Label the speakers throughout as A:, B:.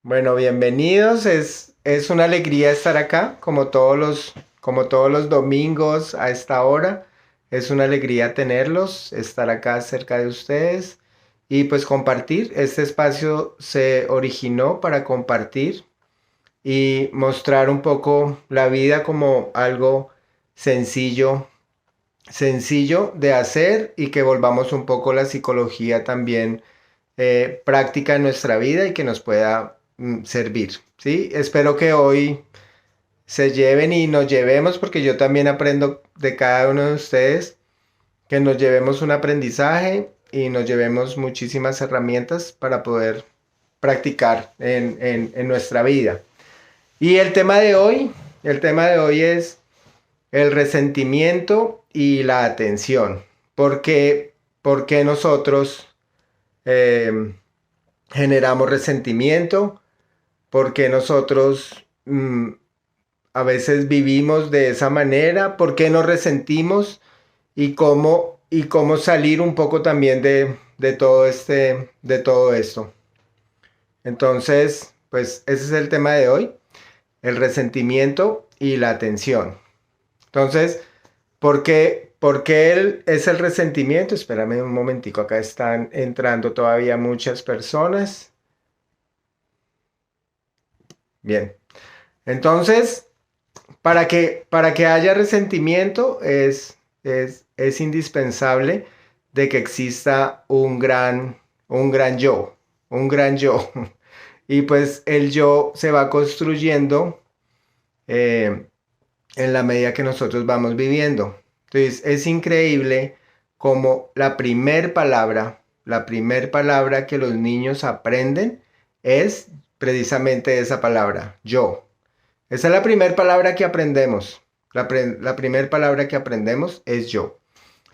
A: Bueno, bienvenidos. Es una alegría estar acá, como todos los domingos a esta hora. Es una alegría tenerlos, estar acá cerca de ustedes y pues compartir. Este espacio se originó para compartir y mostrar un poco la vida como algo sencillo, sencillo de hacer y que volvamos un poco la psicología también práctica en nuestra vida y que nos pueda servir, ¿sí? Espero que hoy se lleven y nos llevemos, porque yo también aprendo de cada uno de ustedes, que nos llevemos un aprendizaje y nos llevemos muchísimas herramientas para poder practicar en nuestra vida. Y el tema de hoy es el resentimiento y la atención. ¿Por qué nosotros eh, generamos resentimiento? ¿Por qué nosotros a veces vivimos de esa manera? ¿Por qué nos resentimos? ¿Y cómo salir un poco también de todo esto? Entonces, pues ese es el tema de hoy, el resentimiento y la atención. Entonces, ¿por qué es el resentimiento? Espérame un momentico, acá están entrando todavía muchas personas. Bien, entonces, para que haya resentimiento es indispensable de que exista un gran yo, un gran yo. Y pues el yo se va construyendo eh, en la medida que nosotros vamos viviendo. Entonces es increíble como la primer palabra que los niños aprenden es precisamente esa palabra, yo. Esa es la primera palabra que aprendemos. La primera palabra que aprendemos es yo.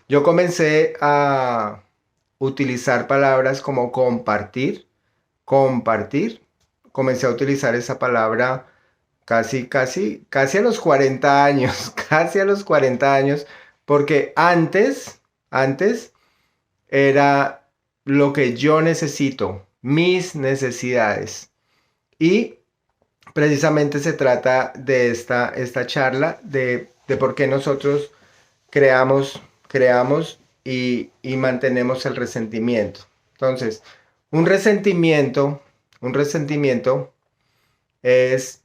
A: Yo comencé a utilizar palabras como compartir, compartir. Comencé a utilizar esa palabra casi, casi, casi a los 40 años, casi a los 40 años, porque antes era lo que yo necesito, mis necesidades. Y precisamente se trata de esta charla de por qué nosotros creamos y mantenemos el resentimiento. Entonces, un resentimiento, un resentimiento es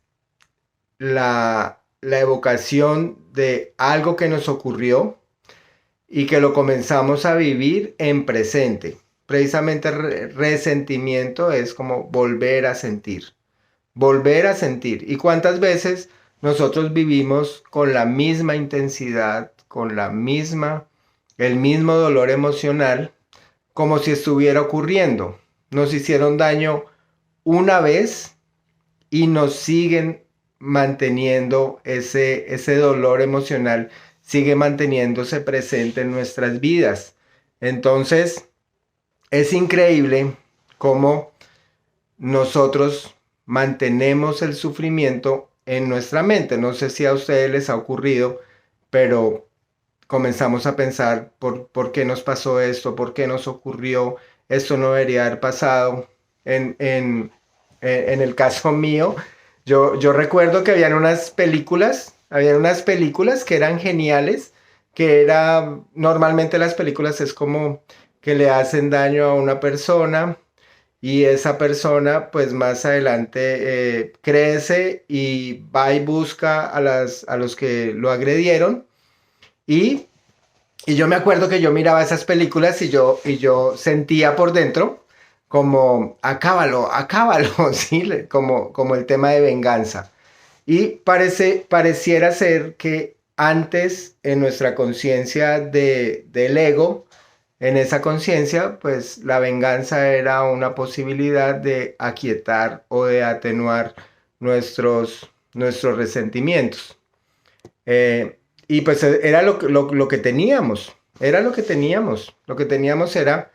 A: la evocación de algo que nos ocurrió y que lo comenzamos a vivir en presente. Precisamente resentimiento es como volver a sentir. Volver a sentir. ¿Y cuántas veces nosotros vivimos con la misma intensidad, el mismo dolor emocional, como si estuviera ocurriendo? Nos hicieron daño una vez y nos siguen manteniendo ese dolor emocional, sigue manteniéndose presente en nuestras vidas. Entonces, es increíble cómo nosotros mantenemos el sufrimiento en nuestra mente. No sé si a ustedes les ha ocurrido, pero comenzamos a pensar por qué nos pasó esto, por qué nos ocurrió, esto no debería haber pasado. En el caso mío, yo recuerdo que habían unas películas que eran geniales, normalmente las películas es como que le hacen daño a una persona y esa persona pues más adelante crece y va y busca a los que lo agredieron y, y yo me acuerdo que yo miraba esas películas y yo sentía por dentro como acábalo, acábalo, ¿sí? Como el tema de venganza. Y pareciera ser que antes en nuestra conciencia del ego, en esa conciencia, pues la venganza era una posibilidad de aquietar o de atenuar nuestros resentimientos. Y pues era lo que teníamos, era lo que teníamos. Lo que teníamos era,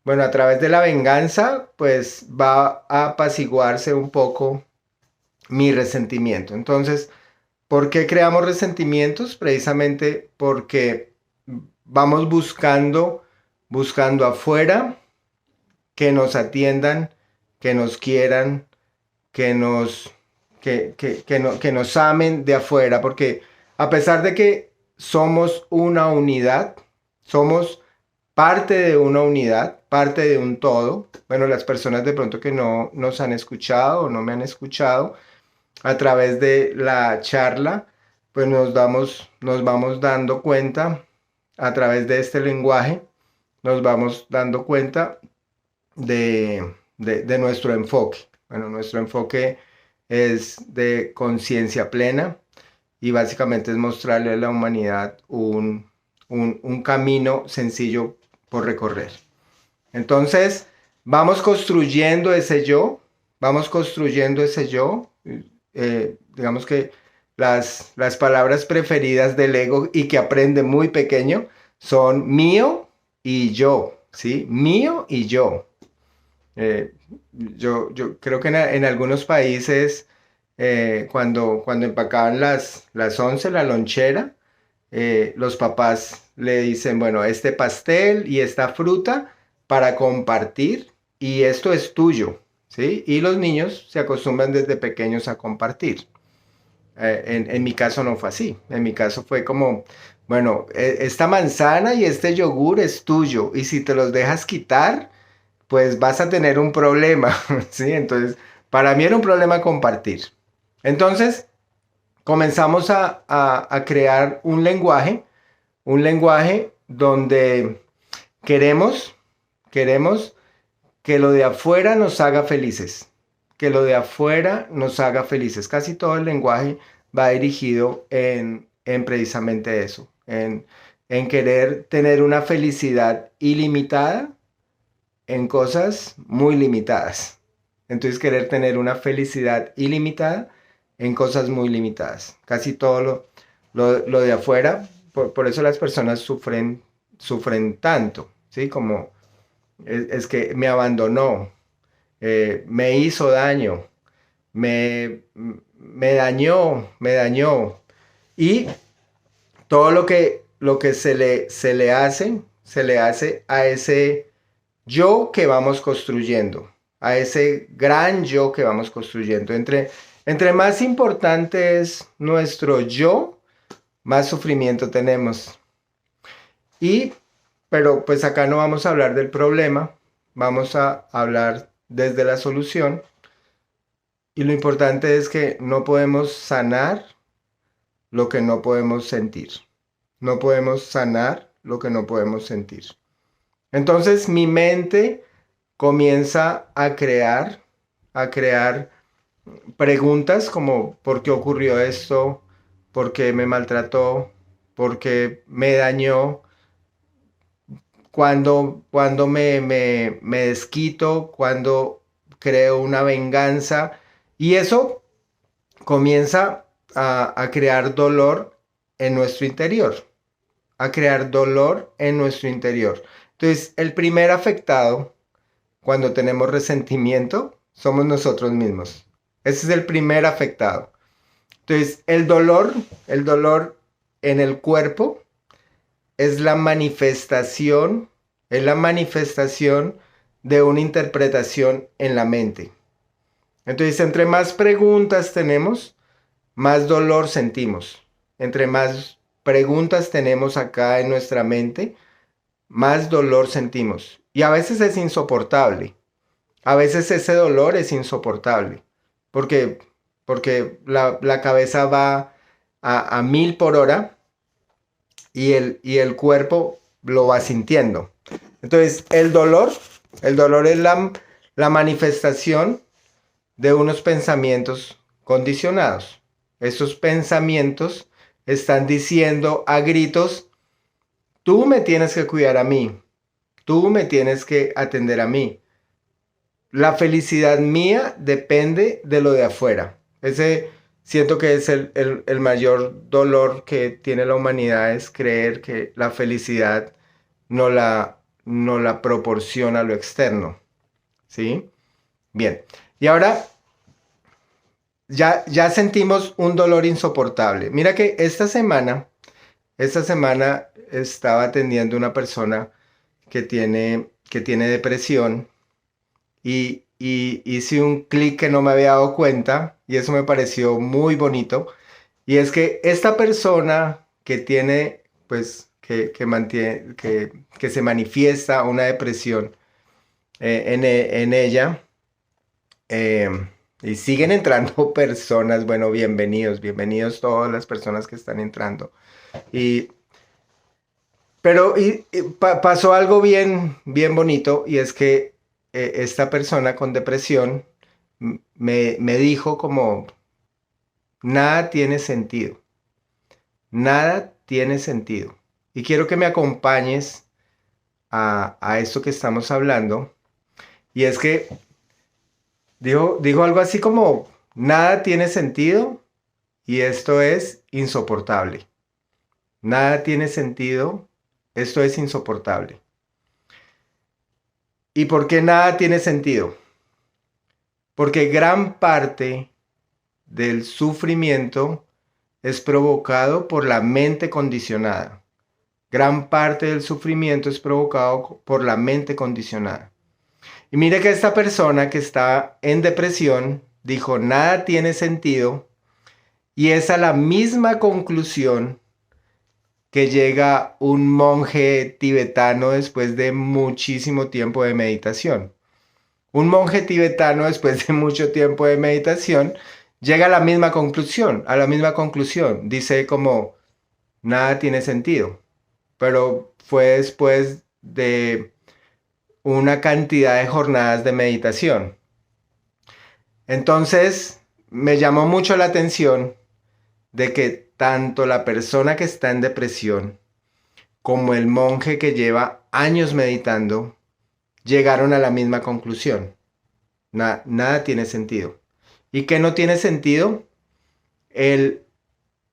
A: bueno, a través de la venganza, pues va a apaciguarse un poco mi resentimiento. Entonces, ¿por qué creamos resentimientos? Precisamente porque vamos buscando afuera que nos atiendan, que nos quieran, que nos, que nos amen de afuera, porque a pesar de que somos una unidad, somos parte de una unidad, parte de un todo. Bueno, las personas de pronto que no nos han escuchado o no me han escuchado, a través de la charla, pues nos vamos dando cuenta, a través de este lenguaje, nos vamos dando cuenta de nuestro enfoque. Bueno, nuestro enfoque es de conciencia plena y básicamente es mostrarle a la humanidad un camino sencillo por recorrer. Entonces, vamos construyendo ese yo, vamos construyendo ese yo. Digamos que las palabras preferidas del ego y que aprende muy pequeño son mío y yo, ¿sí? Mío y yo. Yo creo que en algunos países, cuando empacaban las 11 la lonchera, los papás le dicen, bueno, este pastel y esta fruta para compartir y esto es tuyo, ¿sí? Y los niños se acostumbran desde pequeños a compartir. En mi caso no fue así. En mi caso fue como, bueno, esta manzana y este yogur es tuyo y si te los dejas quitar, pues vas a tener un problema, ¿sí? Entonces, para mí era un problema compartir. Entonces, comenzamos a crear un lenguaje donde queremos que lo de afuera nos haga felices, que lo de afuera nos haga felices. Casi todo el lenguaje va dirigido en precisamente eso, en querer tener una felicidad ilimitada en cosas muy limitadas. Entonces querer tener una felicidad ilimitada en cosas muy limitadas. Casi todo lo de afuera, por eso las personas sufren tanto, ¿sí? Como es que me abandonó, me hizo daño, me dañó. Y todo lo que se le hace a ese yo que vamos construyendo, a ese gran yo que vamos construyendo. Entre más importante es nuestro yo, más sufrimiento tenemos. Pero pues acá no vamos a hablar del problema, vamos a hablar desde la solución. Y lo importante es que no podemos sanar lo que no podemos sentir. No podemos sanar lo que no podemos sentir. Entonces mi mente comienza a crear preguntas como ¿por qué ocurrió esto? ¿Por qué me maltrató? ¿Por qué me dañó? Cuando me desquito, cuando creo una venganza. Y eso comienza a crear dolor en nuestro interior. A crear dolor en nuestro interior. Entonces, el primer afectado cuando tenemos resentimiento somos nosotros mismos. Ese es el primer afectado. Entonces, el dolor en el cuerpo es es la manifestación de una interpretación en la mente. Entonces, entre más preguntas tenemos, más dolor sentimos. Entre más preguntas tenemos acá en nuestra mente, más dolor sentimos. Y a veces es insoportable. A veces ese dolor es insoportable. Porque, porque la cabeza va a 1000 por hora y el cuerpo lo va sintiendo. Entonces, el dolor es la manifestación de unos pensamientos condicionados. Esos pensamientos están diciendo a gritos, tú me tienes que cuidar a mí, tú me tienes que atender a mí. La felicidad mía depende de lo de afuera. Ese siento que es el mayor dolor que tiene la humanidad, es creer que la felicidad no la proporciona lo externo. ¿Sí? Bien. Y ahora ya sentimos un dolor insoportable. Mira que esta semana estaba atendiendo una persona que tiene depresión y hice un clic que no me había dado cuenta y eso me pareció muy bonito. Y es que esta persona que tiene, pues, que mantiene, que se manifiesta una depresión en ella, eh, y siguen entrando personas, bueno, bienvenidos, bienvenidos todas las personas que están entrando. Y, pero pasó algo bien, bien bonito y es que esta persona con depresión me dijo como, nada tiene sentido, nada tiene sentido. Y quiero que me acompañes a esto que estamos hablando. Y es que dijo algo así como, nada tiene sentido y esto es insoportable. Nada tiene sentido, esto es insoportable. ¿Y por qué nada tiene sentido? Porque gran parte del sufrimiento es provocado por la mente condicionada. Gran parte del sufrimiento es provocado por la mente condicionada. Y mire que esta persona que está en depresión dijo, nada tiene sentido, y es a la misma conclusión que llega un monje tibetano después de muchísimo tiempo de meditación. Un monje tibetano después de mucho tiempo de meditación llega a la misma conclusión, Dice como, nada tiene sentido, pero fue después de una cantidad de jornadas de meditación. Entonces, me llamó mucho la atención de que tanto la persona que está en depresión como el monje que lleva años meditando llegaron a la misma conclusión. Nada tiene sentido. ¿Y qué no tiene sentido? El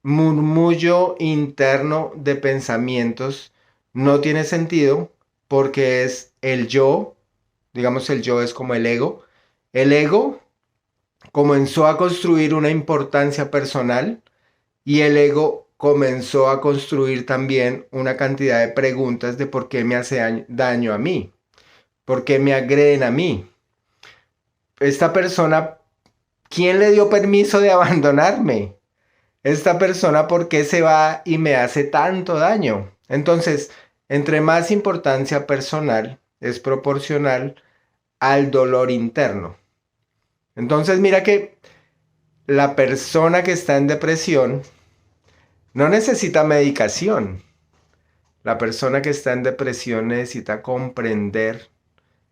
A: murmullo interno de pensamientos no tiene sentido porque es el yo, digamos el yo es como el ego. El ego comenzó a construir una importancia personal y el ego comenzó a construir también una cantidad de preguntas de por qué me hace daño a mí, por qué me agreden a mí. Esta persona, ¿quién le dio permiso de abandonarme? Esta persona, ¿por qué se va y me hace tanto daño? Entonces, entre más importancia personal es proporcional al dolor interno. Entonces, mira que la persona que está en depresión no necesita medicación. La persona que está en depresión necesita comprender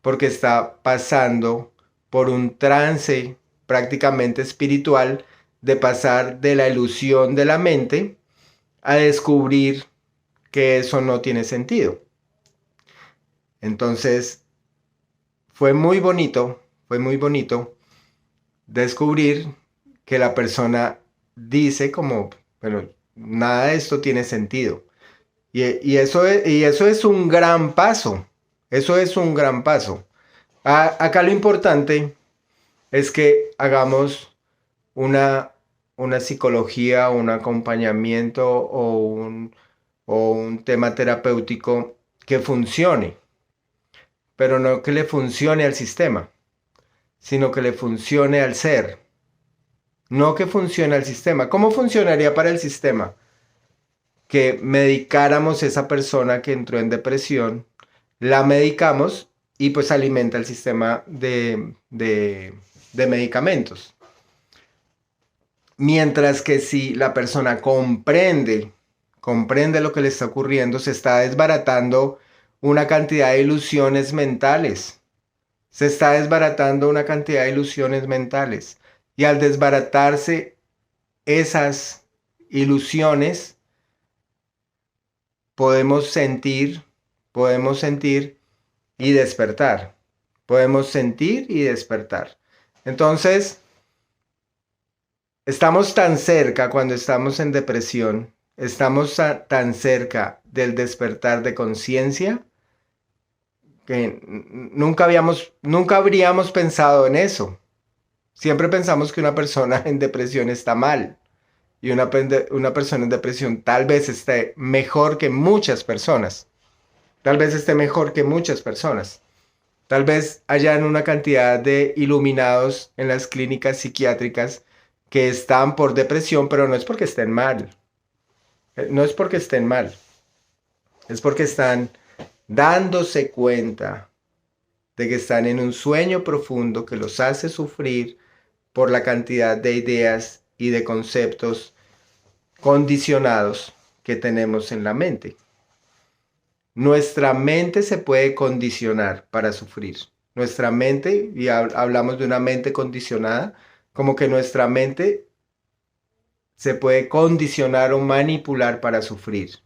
A: porque está pasando por un trance prácticamente espiritual de pasar de la ilusión de la mente a descubrir que eso no tiene sentido. Entonces, fue muy bonito descubrir que la persona dice como, bueno, nada de esto tiene sentido. Y eso es un gran paso. Eso es un gran paso. Acá lo importante es que hagamos una, una psicología, un acompañamiento o un tema terapéutico que funcione, pero no que le funcione al sistema, sino que le funcione al ser, no que funcione al sistema. ¿Cómo funcionaría para el sistema? Que medicáramos a esa persona que entró en depresión, la medicamos y pues alimenta el sistema de medicamentos. Mientras que si la persona comprende lo que le está ocurriendo, se está desbaratando una cantidad de ilusiones mentales. Se está desbaratando una cantidad de ilusiones mentales. Y al desbaratarse esas ilusiones, podemos sentir y despertar. Podemos sentir y despertar. Entonces, estamos tan cerca cuando estamos en depresión, estamos tan cerca del despertar de conciencia que nunca habríamos pensado en eso. Siempre pensamos que una persona en depresión está mal y una persona en depresión tal vez esté mejor que muchas personas. Tal vez esté mejor que muchas personas. Tal vez hayan una cantidad de iluminados en las clínicas psiquiátricas que están por depresión, pero no es porque estén mal. No es porque estén mal. Es porque están dándose cuenta de que están en un sueño profundo que los hace sufrir por la cantidad de ideas y de conceptos condicionados que tenemos en la mente. Nuestra mente se puede condicionar para sufrir. Nuestra mente, y hablamos de una mente condicionada, como que nuestra mente se puede condicionar o manipular para sufrir.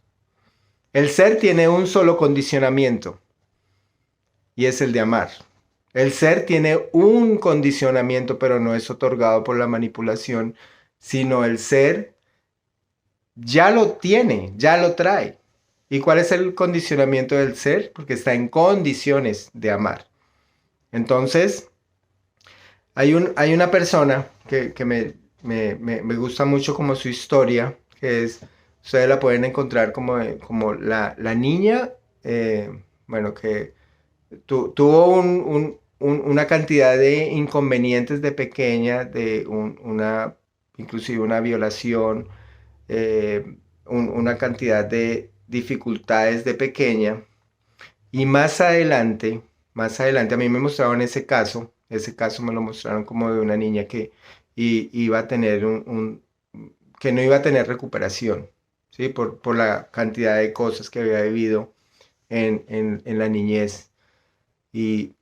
A: El ser tiene un solo condicionamiento y es el de amar. El ser tiene un condicionamiento, pero no es otorgado por la manipulación, sino el ser ya lo tiene, ya lo trae. ¿Y cuál es el condicionamiento del ser? Porque está en condiciones de amar. Entonces, hay una persona que me gusta mucho como su historia, que es, ustedes la pueden encontrar como la niña, bueno, que tuvo una cantidad de inconvenientes de pequeña, inclusive una violación, una cantidad de dificultades de pequeña. Y más adelante a mí me mostraron ese caso me lo mostraron como de una niña que iba a tener que no iba a tener recuperación, ¿sí? Por la cantidad de cosas que había vivido en la niñez. Y,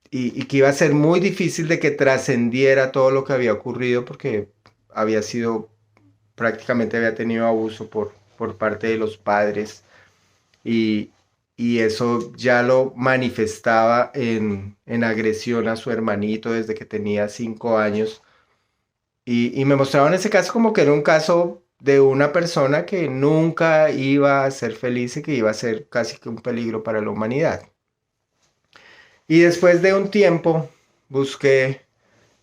A: y que iba a ser muy difícil de que trascendiera todo lo que había ocurrido porque había sido, prácticamente había tenido abuso por parte de los padres y, y eso ya lo manifestaba en agresión a su hermanito desde que tenía 5 años. Y me mostraban ese caso como que era un caso de una persona que nunca iba a ser feliz y que iba a ser casi que un peligro para la humanidad. Y después de un tiempo busqué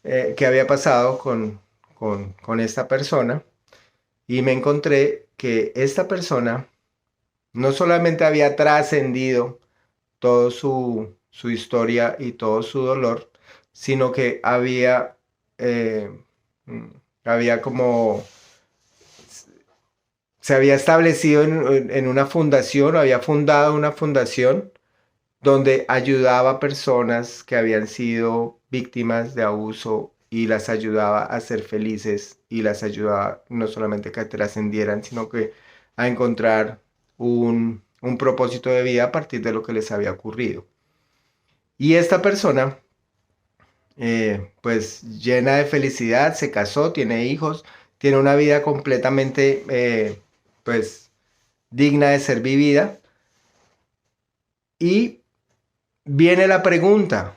A: qué había pasado con esta persona y me encontré que esta persona no solamente había trascendido toda su historia y todo su dolor, sino que eh, mm, había como, se había establecido en una fundación, o había fundado una fundación donde ayudaba a personas que habían sido víctimas de abuso y las ayudaba a ser felices y las ayudaba no solamente a que trascendieran, sino que a encontrar un propósito de vida a partir de lo que les había ocurrido. Y esta persona, pues llena de felicidad, se casó, tiene hijos, tiene una vida completamente, pues, digna de ser vivida. Y viene la pregunta,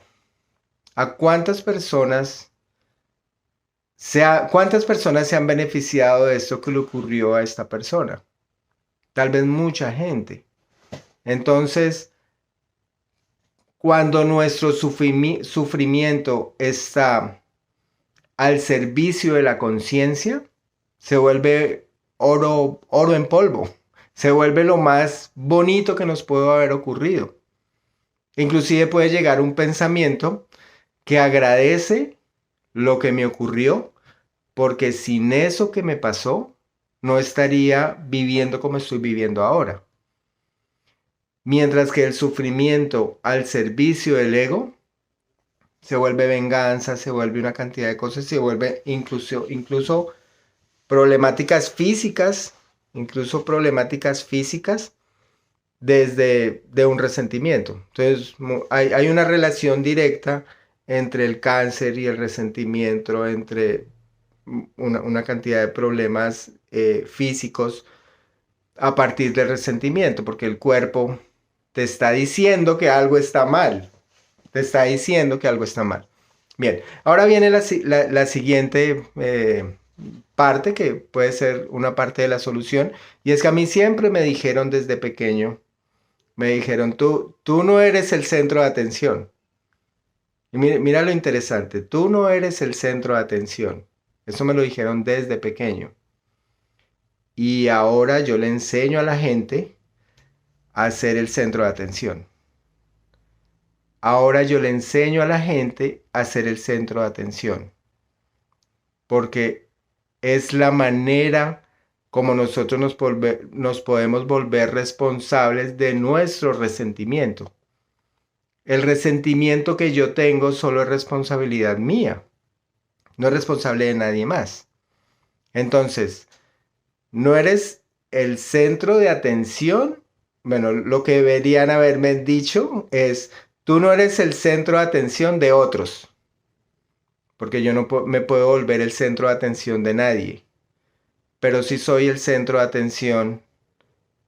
A: ¿a cuántas personas se han beneficiado de esto que le ocurrió a esta persona? Tal vez mucha gente. Entonces, cuando nuestro sufrimiento está al servicio de la conciencia, se vuelve oro en polvo. Se vuelve lo más bonito que nos pudo haber ocurrido. Inclusive puede llegar un pensamiento que agradece lo que me ocurrió, porque sin eso que me pasó, no estaría viviendo como estoy viviendo ahora. Mientras que el sufrimiento al servicio del ego se vuelve venganza, se vuelve una cantidad de cosas, se vuelve incluso problemáticas físicas, incluso problemáticas físicas desde de un resentimiento. Entonces hay una relación directa entre el cáncer y el resentimiento, entre una cantidad de problemas físicos a partir del resentimiento, porque el cuerpo te está diciendo que algo está mal, te está diciendo que algo está mal. Bien, ahora viene la siguiente parte que puede ser una parte de la solución, y es que a mí siempre me dijeron desde pequeño, me dijeron, tú no eres el centro de atención. Y mira lo interesante, tú no eres el centro de atención. Eso me lo dijeron desde pequeño. Y ahora yo le enseño a la gente a ser el centro de atención. ahora yo le enseño a la gente a ser el centro de atención, porque es la manera como nosotros nos podemos volver responsables de nuestro resentimiento. El resentimiento que yo tengo solo es responsabilidad mía, no es responsable de nadie más. Entonces, no eres el centro de atención. Bueno, lo que deberían haberme dicho es, tú no eres el centro de atención de otros, porque yo no me puedo volver el centro de atención de nadie, pero sí soy el centro de atención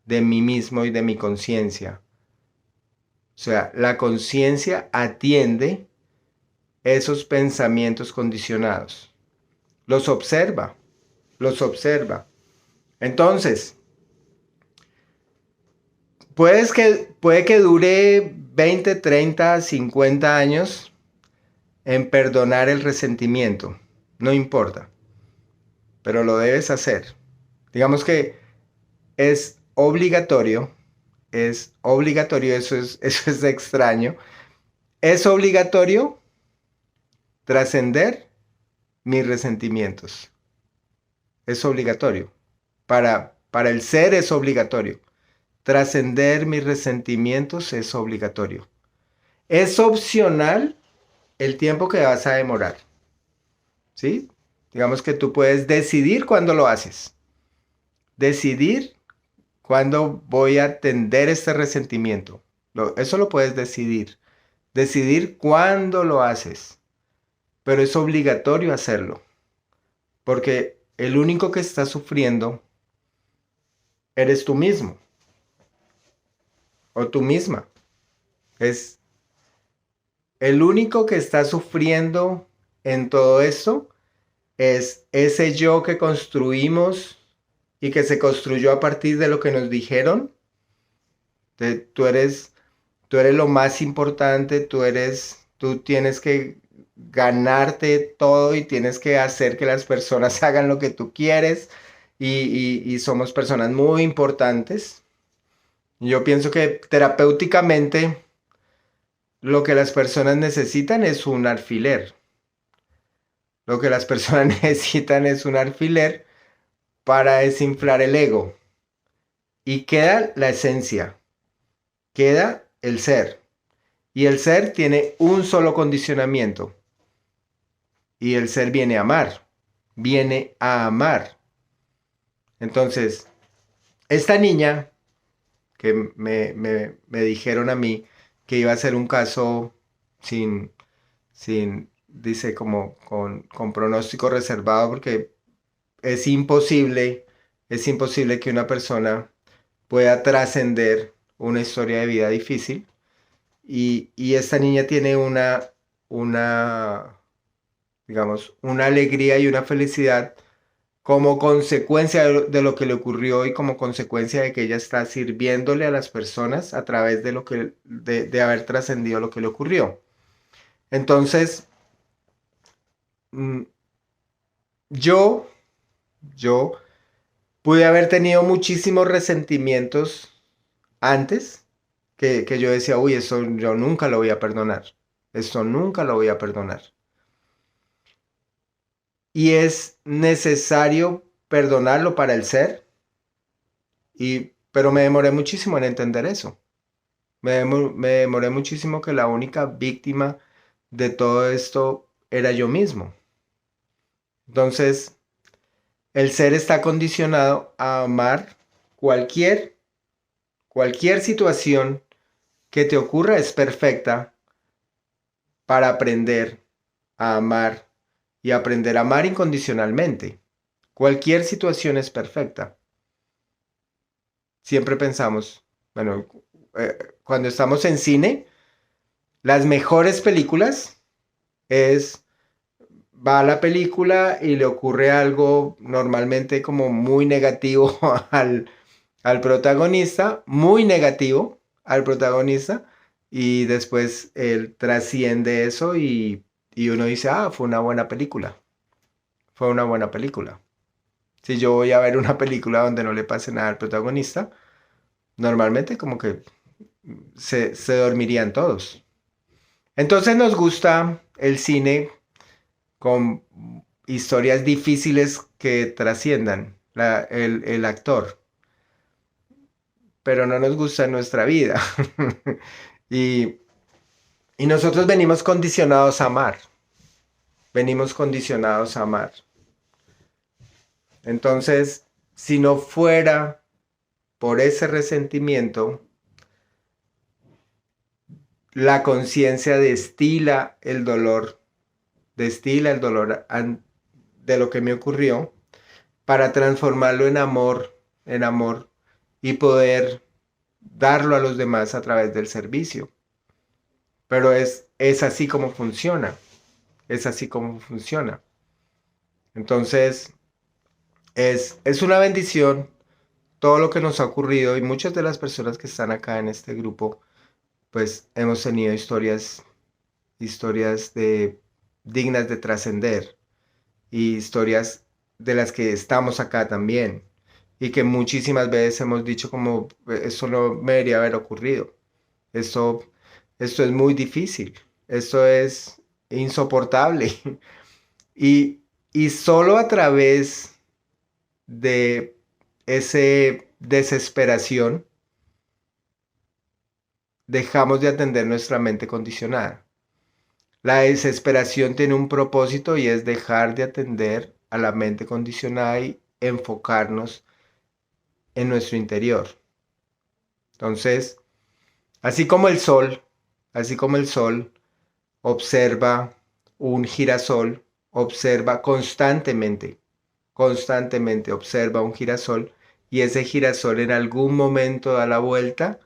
A: de mí mismo y de mi conciencia. O sea, la conciencia atiende esos pensamientos condicionados. Los observa, los observa. Entonces, puede que dure 20, 30, 50 años en perdonar el resentimiento. No importa, pero lo debes hacer. Digamos que es obligatorio, eso es extraño. Es obligatorio trascender mis resentimientos. Es obligatorio. Para el ser es obligatorio. Trascender mis resentimientos es obligatorio. Es opcional el tiempo que vas a demorar. ¿Sí? Digamos que tú puedes decidir cuándo lo haces. Decidir cuándo voy a atender este resentimiento. Eso lo puedes decidir. Decidir cuándo lo haces. Pero es obligatorio hacerlo. Porque el único que está sufriendo eres tú mismo. O tú misma. Es el único que está sufriendo en todo esto es ese yo que construimos y que se construyó a partir de lo que nos dijeron. Tú eres, tú eres lo más importante, tú tienes que ganarte todo y tienes que hacer que las personas hagan lo que tú quieres y somos personas muy importantes. Yo pienso que terapéuticamente lo que las personas necesitan es un alfiler. Lo que las personas necesitan es un alfiler para desinflar el ego. Y queda la esencia, queda el ser. Y el ser tiene un solo condicionamiento. Y el ser viene a amar. Viene a amar. Entonces, esta niña que me dijeron a mí que iba a ser un caso dice, como con pronóstico reservado, porque es imposible, es imposible que una persona pueda trascender una historia de vida difícil. Y esta niña tiene una, digamos, una alegría y una felicidad como consecuencia de lo que le ocurrió y como consecuencia de que ella está sirviéndole a las personas a través de haber trascendido lo que le ocurrió. Entonces, mm, yo, yo pude haber tenido muchísimos resentimientos antes que yo decía, uy, eso yo nunca lo voy a perdonar. Esto nunca lo voy a perdonar. Y es necesario perdonarlo para el ser. Pero me demoré muchísimo en entender eso. Me demoré muchísimo que la única víctima de todo esto era yo mismo. Entonces, el ser está condicionado a amar cualquier, cualquier situación que te ocurra es perfecta para aprender a amar y aprender a amar incondicionalmente. Cualquier situación es perfecta. Siempre pensamos, bueno, cuando estamos en cine, las mejores películas es, va a la película y le ocurre algo normalmente como muy negativo al protagonista, muy negativo al protagonista, y después él trasciende eso y uno dice, ah, fue una buena película, fue una buena película. Si yo voy a ver una película donde no le pase nada al protagonista, normalmente como que se dormirían todos. Entonces nos gusta el cine con historias difíciles que trasciendan el actor, pero no nos gusta nuestra vida. y, y nosotros venimos condicionados a amar, venimos condicionados a amar. Entonces, si no fuera por ese resentimiento, la conciencia destila el dolor de lo que me ocurrió para transformarlo en amor y poder darlo a los demás a través del servicio. Pero es así como funciona, es así como funciona. Entonces, es una bendición todo lo que nos ha ocurrido y muchas de las personas que están acá en este grupo, pues hemos tenido historias dignas de trascender y historias de las que estamos acá también y que muchísimas veces hemos dicho como esto no me debería haber ocurrido, esto, esto es muy difícil, esto es insoportable y, y solo a través de esa desesperación dejamos de atender nuestra mente condicionada. La desesperación tiene un propósito y es dejar de atender a la mente condicionada y enfocarnos en nuestro interior. Entonces, así como el sol, así como el sol observa un girasol, observa constantemente observa un girasol y ese girasol en algún momento da la vuelta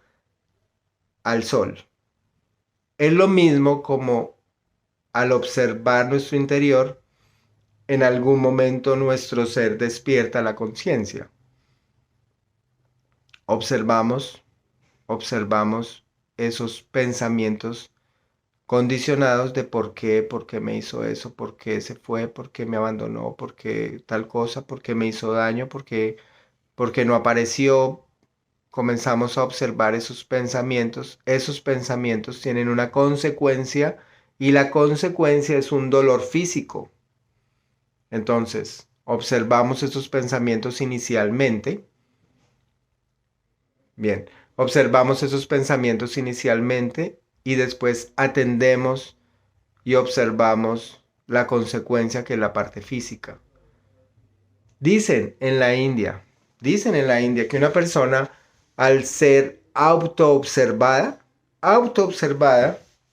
A: al sol. Es lo mismo como al observar nuestro interior, en algún momento nuestro ser despierta la conciencia. Observamos, observamos esos pensamientos condicionados de por qué me hizo eso, por qué se fue, por qué me abandonó, por qué tal cosa, por qué me hizo daño, por qué no apareció. Comenzamos a observar esos pensamientos. Esos pensamientos tienen una consecuencia y la consecuencia es un dolor físico. Entonces, observamos esos pensamientos inicialmente. Bien, observamos esos pensamientos inicialmente y después atendemos y observamos la consecuencia que es la parte física. Dicen en la India, dicen en la India que una persona al ser autoobservada,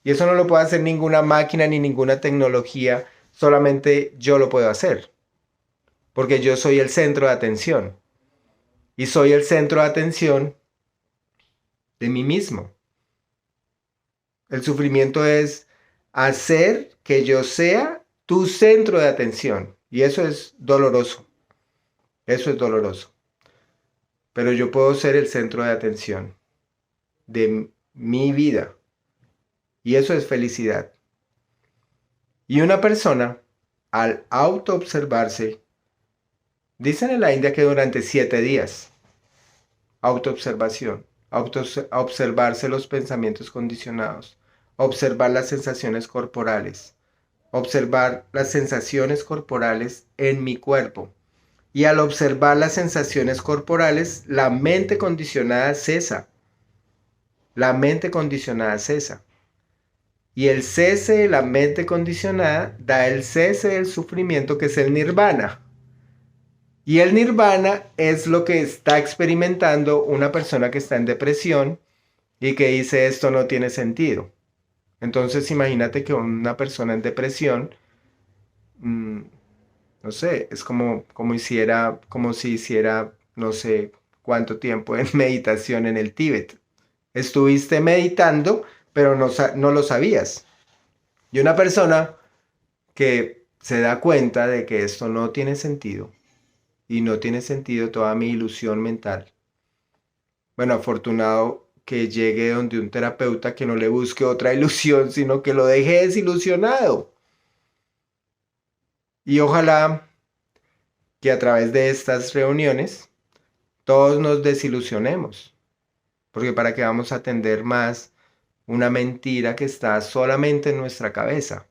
A: y eso no lo puede hacer ninguna máquina ni ninguna tecnología, solamente yo lo puedo hacer, porque yo soy el centro de atención y soy el centro de atención de mí mismo. El sufrimiento es hacer que yo sea tu centro de atención y eso es doloroso, eso es doloroso. Pero yo puedo ser el centro de atención de mi vida y eso es felicidad. Y una persona, al autoobservarse, dicen en la India que durante 7 días, autoobservación, observarse los pensamientos condicionados, observar las sensaciones corporales, observar las sensaciones corporales en mi cuerpo. Y al observar las sensaciones corporales, la mente condicionada cesa. La mente condicionada cesa. Y el cese de la mente condicionada da el cese del sufrimiento que es el nirvana. Y el nirvana es lo que está experimentando una persona que está en depresión y que dice esto no tiene sentido. Entonces imagínate que una persona en depresión, mmm, no sé, es como si hiciera, no sé cuánto tiempo en meditación en el Tíbet. Estuviste meditando, pero no lo sabías. Y una persona que se da cuenta de que esto no tiene sentido y no tiene sentido toda mi ilusión mental. Bueno, afortunado que llegue donde un terapeuta que no le busque otra ilusión, sino que lo deje desilusionado. Y ojalá que a través de estas reuniones todos nos desilusionemos, porque para qué vamos a atender más una mentira que está solamente en nuestra cabeza.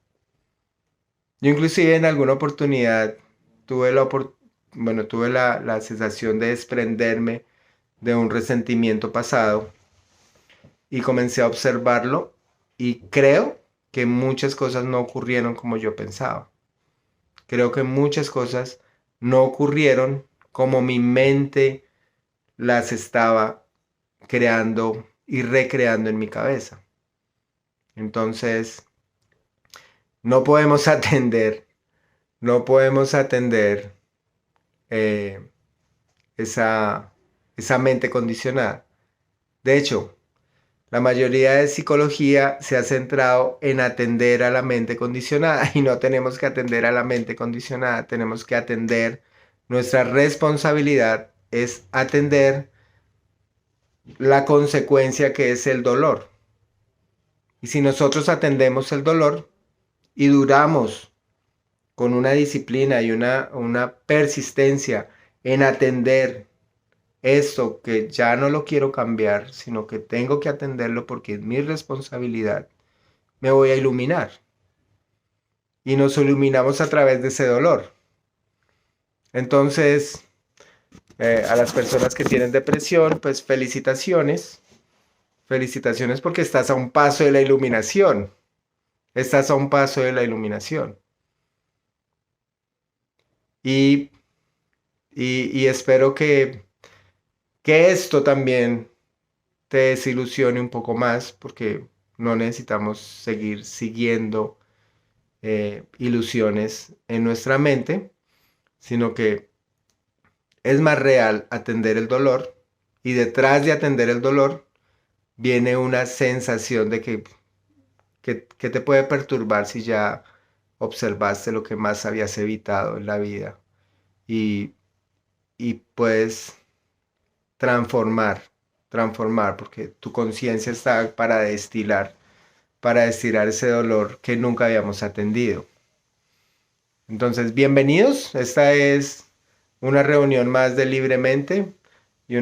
A: Yo inclusive en alguna oportunidad tuve la sensación de desprenderme de un resentimiento pasado y comencé a observarlo y creo que muchas cosas no ocurrieron como yo pensaba. Creo que muchas cosas no ocurrieron como mi mente las estaba creando y recreando en mi cabeza. Entonces, no podemos atender, no podemos atender eh, esa, esa mente condicionada. De hecho, la mayoría de psicología se ha centrado en atender a la mente condicionada y no tenemos que atender a la mente condicionada, tenemos que atender, nuestra responsabilidad es atender la consecuencia que es el dolor. Y si nosotros atendemos el dolor y duramos con una disciplina y una persistencia en atender esto que ya no lo quiero cambiar, sino que tengo que atenderlo porque es mi responsabilidad, me voy a iluminar. Y nos iluminamos a través de ese dolor. Entonces, a las personas que tienen depresión, pues felicitaciones. Felicitaciones porque estás a un paso de la iluminación. Estás a un paso de la iluminación. Y, y espero que esto también te desilusione un poco más porque no necesitamos seguir siguiendo ilusiones en nuestra mente, sino que es más real atender el dolor y detrás de atender el dolor viene una sensación de que te puede perturbar si ya observaste lo que más habías evitado en la vida y, y puedes transformar, transformar, porque tu conciencia está para destilar ese dolor que nunca habíamos atendido. Entonces, bienvenidos. Esta es una reunión más de Libremente y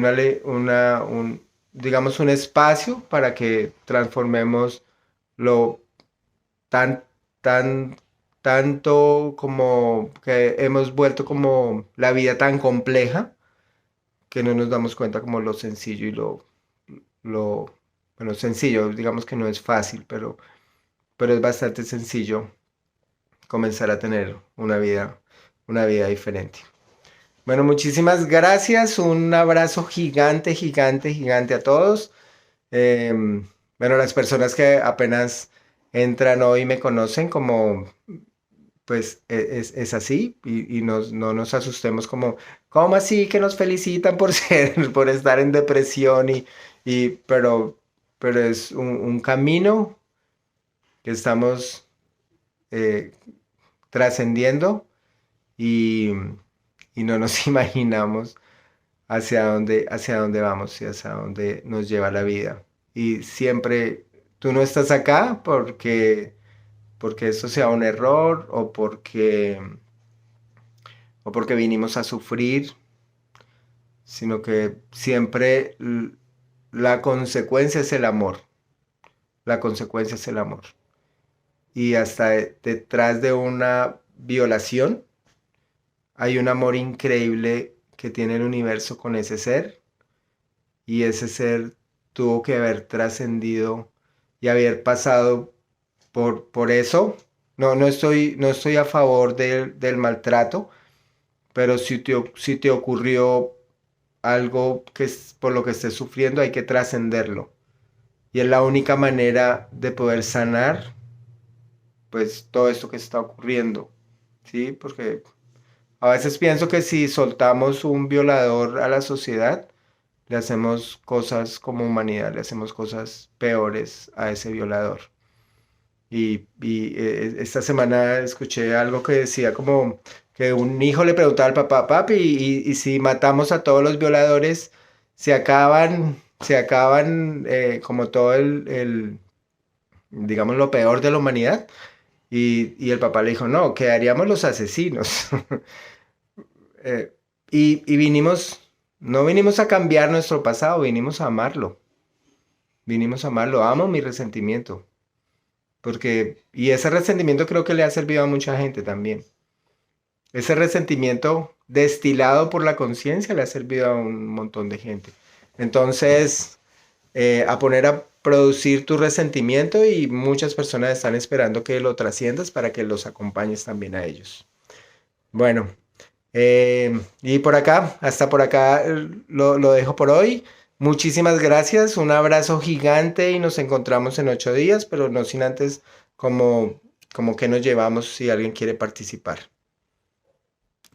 A: digamos, un espacio para que transformemos lo tan, tan, tanto como que hemos vuelto como la vida tan compleja que no nos damos cuenta como lo sencillo y bueno, sencillo, digamos que no es fácil, pero es bastante sencillo comenzar a tener una vida diferente. Bueno, muchísimas gracias. Un abrazo gigante, gigante, gigante a todos. Eh, bueno, las personas que apenas entran hoy me conocen como, pues es así y no nos asustemos como, ¿cómo así que nos felicitan por ser, por estar en depresión pero es un camino que estamos eh, trascendiendo y, y no nos imaginamos hacia dónde vamos y hacia dónde nos lleva la vida. Y siempre tú no estás acá porque esto sea un error o porque vinimos a sufrir, sino que siempre la consecuencia es el amor. La consecuencia es el amor. Y hasta detrás de una violación hay un amor increíble que tiene el universo con ese ser y ese ser tuvo que haber trascendido y haber pasado por eso. No estoy a favor del maltrato, pero si te ocurrió algo que es por lo que estés sufriendo, hay que trascenderlo. Y es la única manera de poder sanar, pues, todo esto que está ocurriendo, ¿sí? Porque a veces pienso que si soltamos un violador a la sociedad, le hacemos cosas como humanidad, le hacemos cosas peores a ese violador. Esta semana escuché algo que decía como que un hijo le preguntaba al papá, papi, y si matamos a todos los violadores, se acaban como todo digamos, lo peor de la humanidad. Y el papá le dijo, no, quedaríamos los asesinos. Eh, y vinimos, no vinimos a cambiar nuestro pasado, vinimos a amarlo. vinimos a amarlo. Amo mi resentimiento. Y ese resentimiento creo que le ha servido a mucha gente también. Ese resentimiento destilado por la conciencia le ha servido a un montón de gente. Entonces, a poner a producir tu resentimiento y muchas personas están esperando que lo trasciendas para que los acompañes también a ellos. Bueno, y por acá, hasta por acá lo dejo por hoy. Muchísimas gracias, un abrazo gigante y nos encontramos en 8 días, pero no sin antes como que nos llevamos si alguien quiere participar.